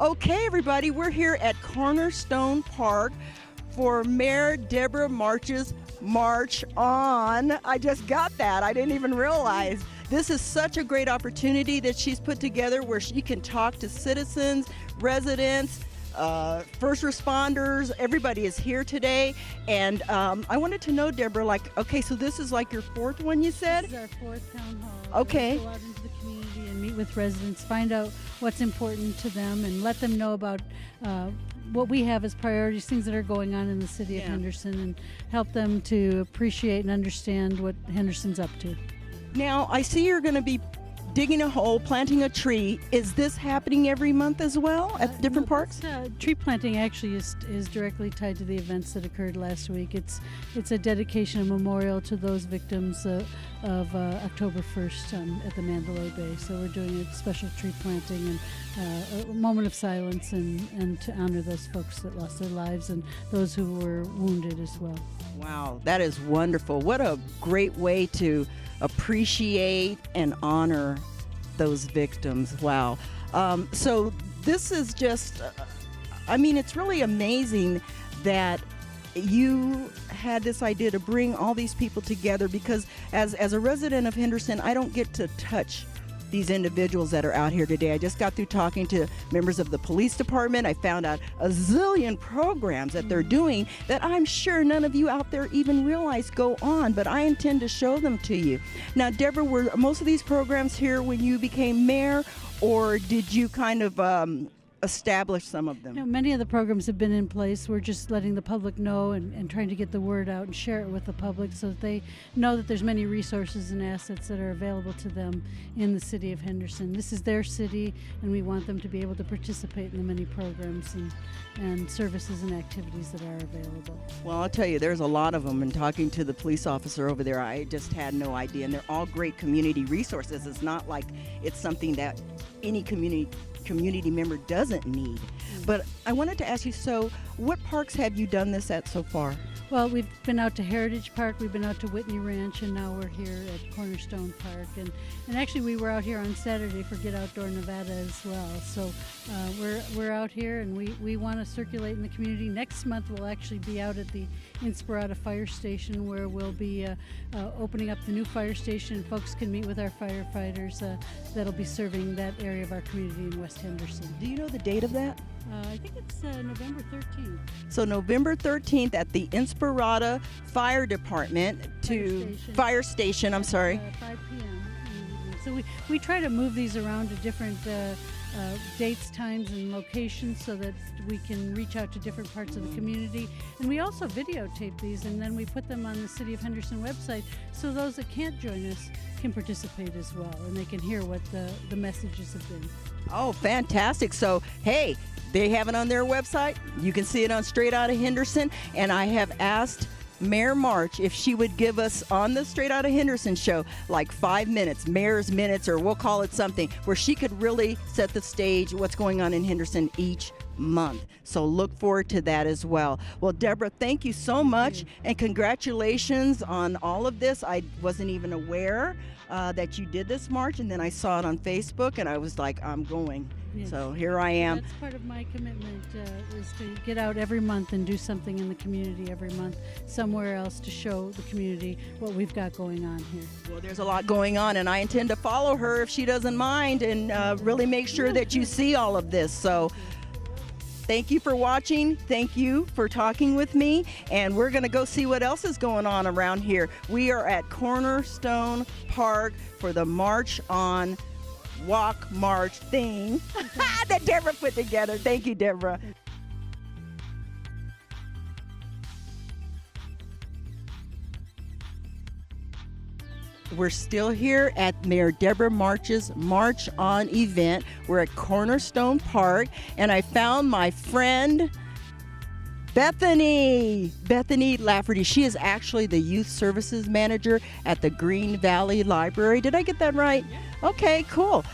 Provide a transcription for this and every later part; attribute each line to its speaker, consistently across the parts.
Speaker 1: Okay, everybody, we're here at Cornerstone Park for Mayor Debra March's March On. I just got that. I didn't even realize. This is such a great opportunity that she's put together where she can talk to citizens, residents, first responders. Everybody is here today. And I wanted to know, Debra, okay, so this is like your fourth one, you said?
Speaker 2: This is our fourth town hall.
Speaker 1: Okay.
Speaker 2: We go out into the community and meet with residents, find out what's important to them, and let them know about what we have as priorities, things that are going on in the city of Henderson, and help them to appreciate and understand what Henderson's up to.
Speaker 1: Now, I see you're going to be digging a hole, planting a tree. Is this happening every month as well at different parks?
Speaker 2: Tree planting actually is directly tied to the events that occurred last week. It's a dedication, a memorial to those victims of October 1st at the Mandalay Bay. So we're doing a special tree planting and a moment of silence and to honor those folks that lost their lives and those who were wounded as well.
Speaker 1: Wow, that is wonderful. What a great way to appreciate and honor those victims. Wow. So this is just, it's really amazing that you had this idea to bring all these people together, because as a resident of Henderson, I don't get to touch these individuals that are out here today. I just got through talking to members of the police department. I found out a zillion programs that they're doing that I'm sure none of you out there even realize go on, but I intend to show them to you. Now, Debra, were most of these programs here when you became mayor, or did you kind of establish some of them?
Speaker 2: No, many of the programs have been in place. We're just letting the public know and trying to get the word out and share it with the public so that they know that there's many resources and assets that are available to them in the city of Henderson. This is their city, and we want them to be able to participate in the many programs and services and activities that are available.
Speaker 1: Well, I'll tell you, there's a lot of them, and talking to the police officer over there, I just had no idea, and they're all great community resources. It's not like it's something that any community member doesn't need. But I wanted to ask you, so what parks have you done this at so far?
Speaker 2: Well, we've been out to Heritage Park, we've been out to Whitney Ranch, and now we're here at Cornerstone Park. And actually we were out here on Saturday for Get Outdoor Nevada as well. So we're out here, and we want to circulate in the community. Next month we'll actually be out at the Inspirata Fire Station, where we'll be opening up the new fire station. Folks can meet with our firefighters that'll be serving that area of our community in West Henderson.
Speaker 1: Do you know the date of that?
Speaker 2: I think it's November 13th.
Speaker 1: So November 13th at the Inspirata Fire Department Fire Station, I'm sorry.
Speaker 2: 5 p.m. So we try to move these around to different dates, times, and locations so that we can reach out to different parts of the community. And we also videotape these, and then we put them on the City of Henderson website so those that can't join us can participate as well, and they can hear what the messages have been.
Speaker 1: Oh, fantastic. So, hey, they have it on their website. You can see it on Straight Outta Henderson. And I have asked Mayor March if she would give us on the Straight Outta Henderson show like 5 minutes, Mayor's Minutes, or we'll call it something, where she could really set the stage, what's going on in Henderson each month. So look forward to that as well. Well, Debra, thank you so much, and congratulations on all of this. I wasn't even aware that you did this march, and then I saw it on Facebook, and I was like, I'm going. Yes. So here I am.
Speaker 2: That's part of my commitment, is to get out every month and do something in the community every month, somewhere else, to show the community what we've got going on here.
Speaker 1: Well, there's a lot going on, and I intend to follow her if she doesn't mind, and really make sure that you see all of this. So thank you for watching. Thank you for talking with me. And we're going to go see what else is going on around here. We are at Cornerstone Park for the March On Walk March thing that Debra put together. Thank you, Debra. We're still here at Mayor Debra March's March On event. We're at Cornerstone Park, and I found my friend Bethany Lafferty. She is actually the youth services manager at the Green Valley Library. Did I get that right? Yeah. Okay, cool.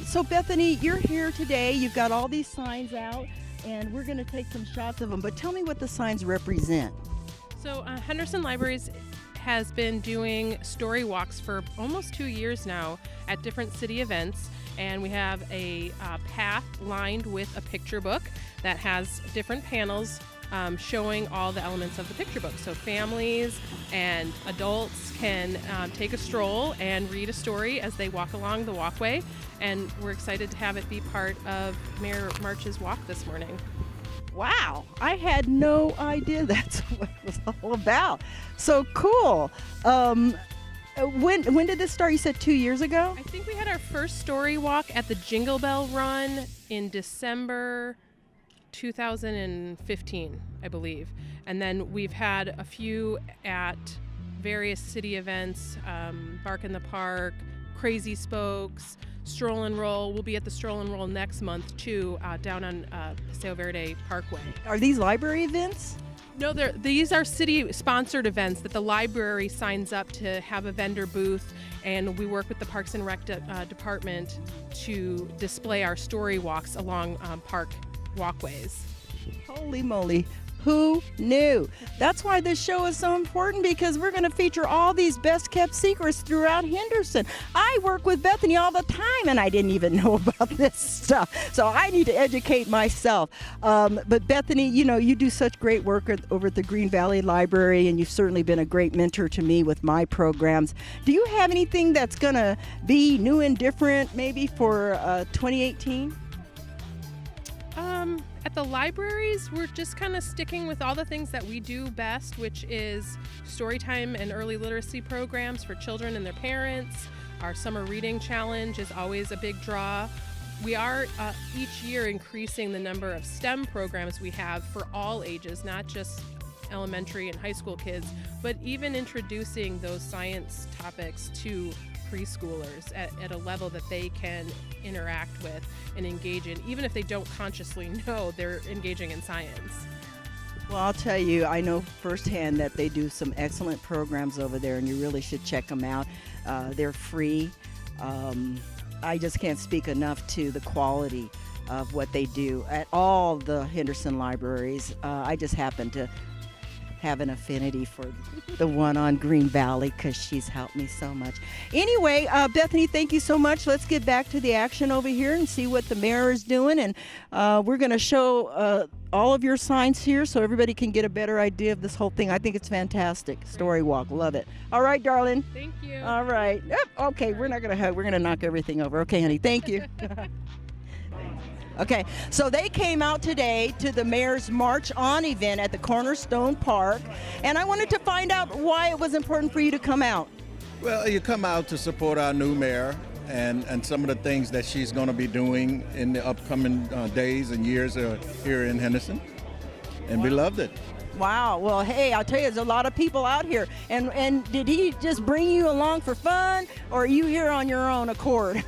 Speaker 1: So Bethany, you're here today. You've got all these signs out, and we're going to take some shots of them. But tell me what the signs represent.
Speaker 3: So Henderson Libraries has been doing story walks for almost 2 years now at different city events, and we have a path lined with a picture book that has different panels showing all the elements of the picture book. So families and adults can take a stroll and read a story as they walk along the walkway, and we're excited to have it be part of Mayor March's walk this morning.
Speaker 1: Wow, I had no idea that's what it was all about. So cool. When did this start? You said 2 years ago?
Speaker 3: I think we had our first story walk at the Jingle Bell Run in December 2015, I believe. And then we've had a few at various city events, Bark in the Park, Crazy Spokes, Stroll and Roll. We'll be at the Stroll and Roll next month too, down on Paseo Verde Parkway.
Speaker 1: Are these library events?
Speaker 3: No, these are city-sponsored events that the library signs up to have a vendor booth, and we work with the Parks and Rec department to display our story walks along park walkways.
Speaker 1: Holy moly. Who knew? That's why this show is so important, because we're going to feature all these best kept secrets throughout Henderson. I work with Bethany all the time, and I didn't even know about this stuff. So I need to educate myself. But Bethany, you know, you do such great work over at the Green Valley Library, and you've certainly been a great mentor to me with my programs. Do you have anything that's going to be new and different maybe for 2018?
Speaker 3: At the libraries, we're just kind of sticking with all the things that we do best, which is storytime and early literacy programs for children and their parents. Our summer reading challenge is always a big draw. We are each year increasing the number of STEM programs we have for all ages, not just elementary and high school kids, but even introducing those science topics to preschoolers at a level that they can interact with and engage in, even if they don't consciously know they're engaging in science.
Speaker 1: Well, I'll tell you, I know firsthand that they do some excellent programs over there, and you really should check them out. They're free. I just can't speak enough to the quality of what they do at all the Henderson libraries. I just happen to have an affinity for the one on Green Valley because she's helped me so much. Anyway, Bethany, thank you so much. Let's get back to the action over here and see what the mayor is doing. And we're going to show all of your signs here so everybody can get a better idea of this whole thing. I think it's fantastic. Story walk. Love it. All right, darling.
Speaker 3: Thank you.
Speaker 1: All right. Okay, we're not going to hug. We're going to knock everything over. Okay, honey. Thank you. Okay, so they came out today to the Mayor's March On event at the Cornerstone Park, and I wanted to find out why it was important for you to come out.
Speaker 4: Well, you come out to support our new mayor and some of the things that she's going to be doing in the upcoming days and years here in Henderson, and we loved it.
Speaker 1: Wow, well, hey, I'll tell you, there's a lot of people out here, and did he just bring you along for fun, or are you here on your own accord?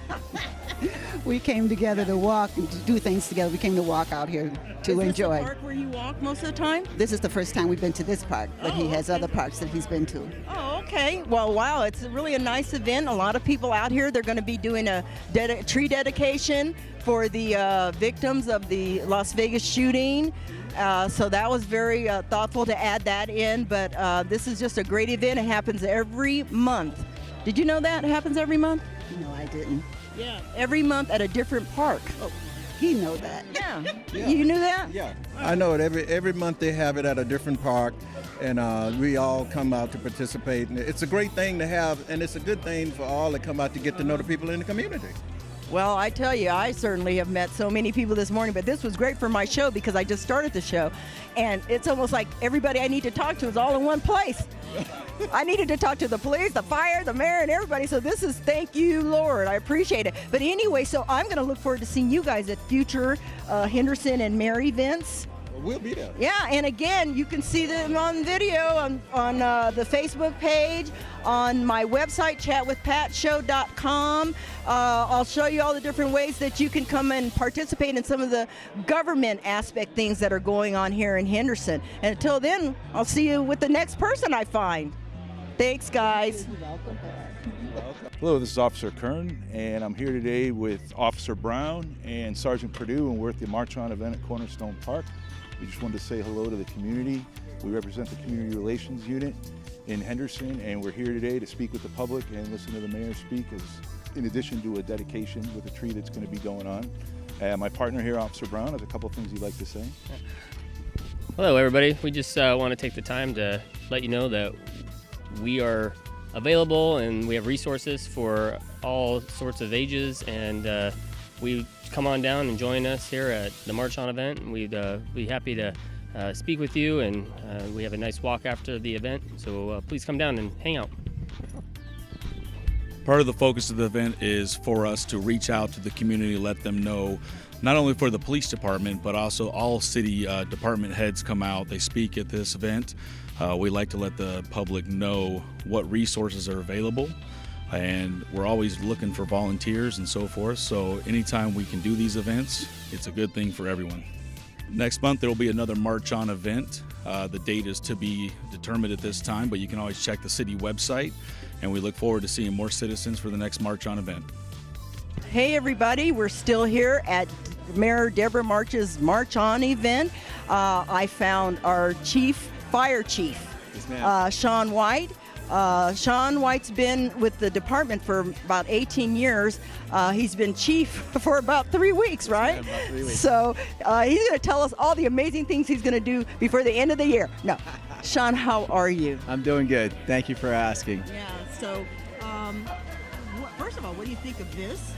Speaker 5: We came together to walk and to do things together. We came to walk out here to enjoy.
Speaker 1: Is this the park where you walk most of the time?
Speaker 5: This is the first time we've been to this park, but he has other parks that he's been to.
Speaker 1: Oh, okay. Well, wow, it's really a nice event. A lot of people out here. They're going to be doing a tree dedication for the victims of the Las Vegas shooting. So that was very thoughtful to add that in. But this is just a great event. It happens every month. Did you know that? It happens every month?
Speaker 5: No, I didn't.
Speaker 1: Yeah. Every month at a different park.
Speaker 5: Oh, he know that.
Speaker 1: Yeah.
Speaker 4: Yeah.
Speaker 1: You knew that?
Speaker 4: Yeah, I know it. Every month they have it at a different park, and we all come out to participate. And it's a great thing to have, and it's a good thing for all that come out to get to know the people in the community.
Speaker 1: Well, I tell you, I certainly have met so many people this morning, but this was great for my show because I just started the show, and it's almost like everybody I need to talk to is all in one place. I needed to talk to the police, the fire, the mayor, and everybody, so this is, thank you, Lord. I appreciate it. But anyway, so I'm going to look forward to seeing you guys at future Henderson and Mayor events.
Speaker 4: We'll be there.
Speaker 1: Yeah, and again, you can see them on video on the Facebook page, on my website, chatwithpatshow.com. I'll show you all the different ways that you can come and participate in some of the government aspect things that are going on here in Henderson. And until then, I'll see you with the next person I find. Thanks, guys.
Speaker 6: Hello, this is Officer Kern, and I'm here today with Officer Brown and Sergeant Perdue, and we're at the March On event at Cornerstone Park. We just wanted to say hello to the community. We represent the Community Relations Unit, in Henderson, and we're here today to speak with the public and listen to the mayor speak, in addition to a dedication with a tree that's going to be going on. My partner here, Officer Brown, has a couple things he'd like to say.
Speaker 7: Hello, everybody. We just want to take the time to let you know that we are available and we have resources for all sorts of ages, and we come on down and join us here at the March On event, and we'd be happy to speak with you, and we have a nice walk after the event, so please come down and hang out.
Speaker 8: Part of the focus of the event is for us to reach out to the community, let them know, not only for the police department, but also all city department heads come out. They speak at this event. We like to let the public know what resources are available, and we're always looking for volunteers and so forth. So anytime we can do these events, it's a good thing for everyone. Next month there will be another March On event. The date is to be determined at this time, but you can always check the city website, and we look forward to seeing more citizens for the next March On event.
Speaker 1: Hey everybody, we're still here at Mayor Debra March's March On event. I found our fire chief, Sean White. Sean White's been with the department for about 18 years. He's been chief for about 3 weeks, right?
Speaker 9: About 3 weeks.
Speaker 1: So he's going to tell us all the amazing things he's going to do before the end of the year. No, Sean, how are you?
Speaker 9: I'm doing good. Thank you for asking.
Speaker 1: Yeah, so first of all, what do you think of this?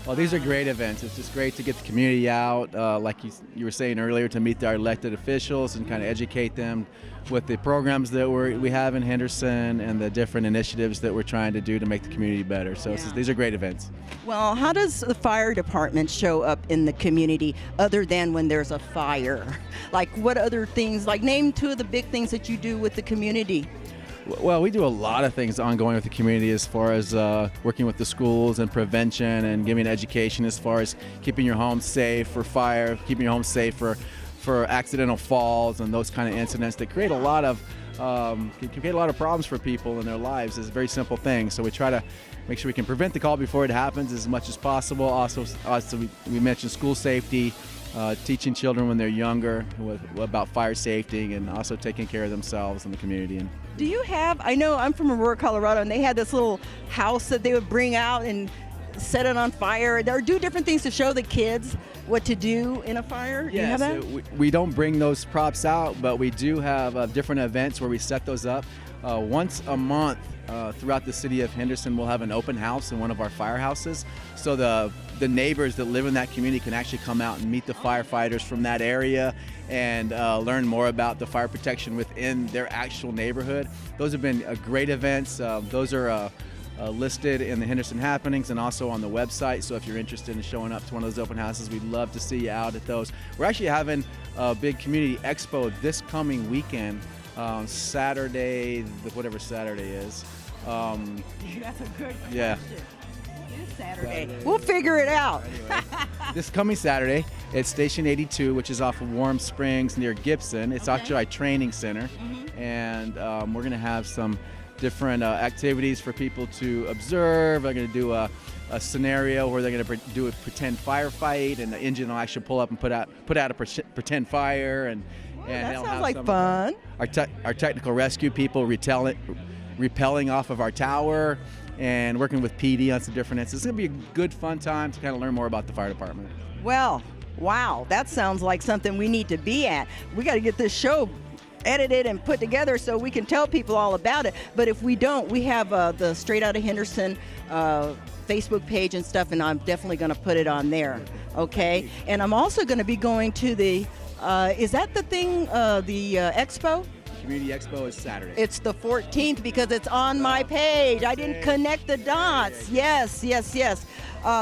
Speaker 9: Well, these are great events. It's just great to get the community out, like you were saying earlier, to meet our elected officials and kind of educate them with the programs that we have in Henderson and the different initiatives that we're trying to do to make the community better. So these are great events.
Speaker 1: Well, how does the fire department show up in the community other than when there's a fire? Like what other things, like name two of the big things that you do with the community?
Speaker 9: Well, we do a lot of things ongoing with the community as far as working with the schools and prevention and giving education as far as keeping your home safe for fire, keeping your home safe for accidental falls and those kind of incidents that create a lot of can create a lot of problems for people in their lives. It's a very simple thing. So we try to make sure we can prevent the call before it happens as much as possible. Also we mentioned school safety, teaching children when they're younger about fire safety, and also taking care of themselves and the community. And
Speaker 1: do you have, I know I'm from Aurora, Colorado, and they had this little house that they would bring out and set it on fire, or do different things to show the kids what to do in a fire? Do you have that?
Speaker 9: We don't bring those props out, but we do have different events where we set those up. Once a month throughout the city of Henderson, we'll have an open house in one of our firehouses, so the neighbors that live in that community can actually come out and meet the firefighters from that area and learn more about the fire protection within their actual neighborhood. Those have been great events. Those are listed in the Henderson Happenings and also on the website. So if you're interested in showing up to one of those open houses, we'd love to see you out at those. We're actually having a big community expo this coming weekend, Saturday, whatever Saturday is.
Speaker 1: That's a good question.
Speaker 9: Yeah.
Speaker 1: Saturday. We'll figure it out.
Speaker 9: Anyway, this coming Saturday at Station 82, which is off of Warm Springs near Gibson. It's actually our training center, and we're going to have some different activities for people to observe. They're going to do a scenario where they're going to do a pretend firefight, and the engine will actually pull up and put out a pretend fire, and
Speaker 1: that sounds like fun.
Speaker 9: Our technical rescue people rappelling off of our tower and working with PD on some different incidents. It's going to be a good, fun time to kind of learn more about the fire department.
Speaker 1: Well, wow, that sounds like something we need to be at. We got to get this show edited and put together so we can tell people all about it. But if we don't, we have the Straight Outta Henderson Facebook page and stuff, and I'm definitely going to put it on there, okay? And I'm also going to be going to the, is that the thing, the expo?
Speaker 9: Community Expo is Saturday.
Speaker 1: It's the 14th because it's on my page. I didn't connect the dots. Yes.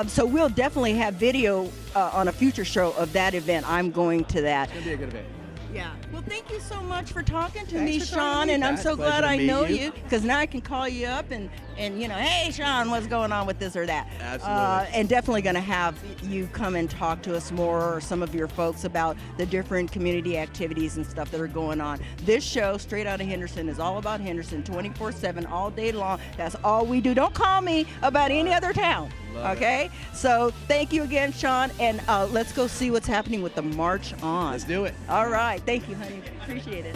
Speaker 1: So we'll definitely have video on a future show of that event. I'm going to that.
Speaker 9: It's going to be a good event.
Speaker 1: Yeah. Well, thank you so much for talking to me, Sean, and I'm so glad I know you, because now I can call you up and hey, Sean, what's going on with this or that?
Speaker 9: Absolutely.
Speaker 1: And definitely going to have you come and talk to us more, or some of your folks, about the different community activities and stuff that are going on. This show, Straight Outta Henderson, is all about Henderson 24/7, all day long. That's all we do. Don't call me about any other town. Okay, so thank you again, Sean, and let's go see what's happening with the March On.
Speaker 9: Let's do it.
Speaker 1: All right, thank you, honey. Appreciate it.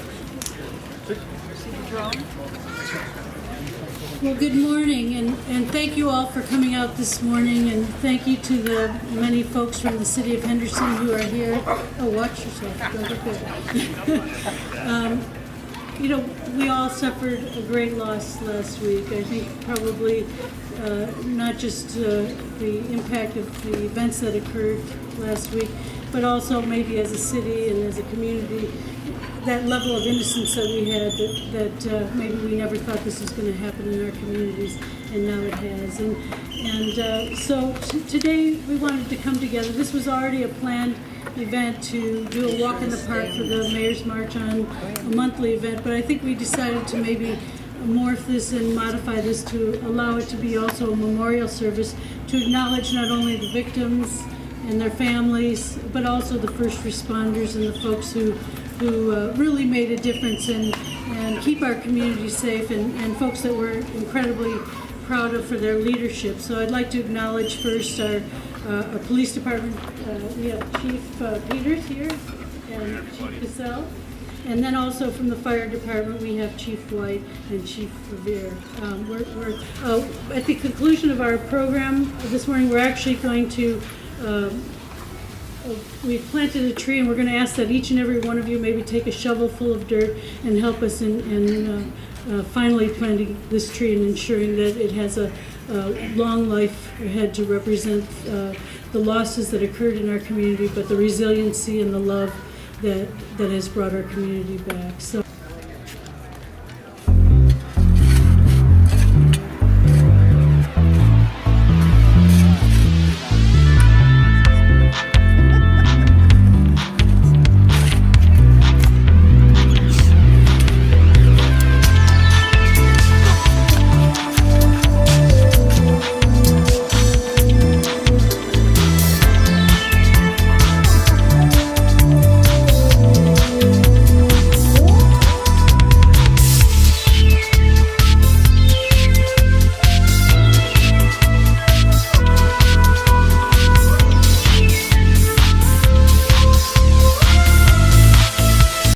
Speaker 1: See the drone?
Speaker 2: Well, good morning, and thank you all for coming out this morning, and thank you to the many folks from the City of Henderson who are here. Oh, watch yourself. Don't get bit. You know, we all suffered a great loss last week. I think probably not just the impact of the events that occurred last week, but also maybe as a city and as a community, that level of innocence that we had, that maybe we never thought this was going to happen in our communities, and now it has. So today we wanted to come together. This was already a planned event to do a walk in the park for the Mayor's March On, a monthly event, but I think we decided to maybe morph this and modify this to allow it to be also a memorial service to acknowledge not only the victims and their families, but also the first responders and the folks who really made a difference and keep our community safe, and folks that we're incredibly proud of for their leadership. So I'd like to acknowledge first our police department. We have Chief Peters here and Chief Cassell. And then also from the fire department, we have Chief White and Chief Revere. We're at the conclusion of our program this morning, we're actually going to, we've planted a tree, and we're going to ask that each and every one of you maybe take a shovel full of dirt and help us in finally planting this tree and ensuring that it has a long life ahead to represent the losses that occurred in our community, but the resiliency and the love that has brought our community back. So.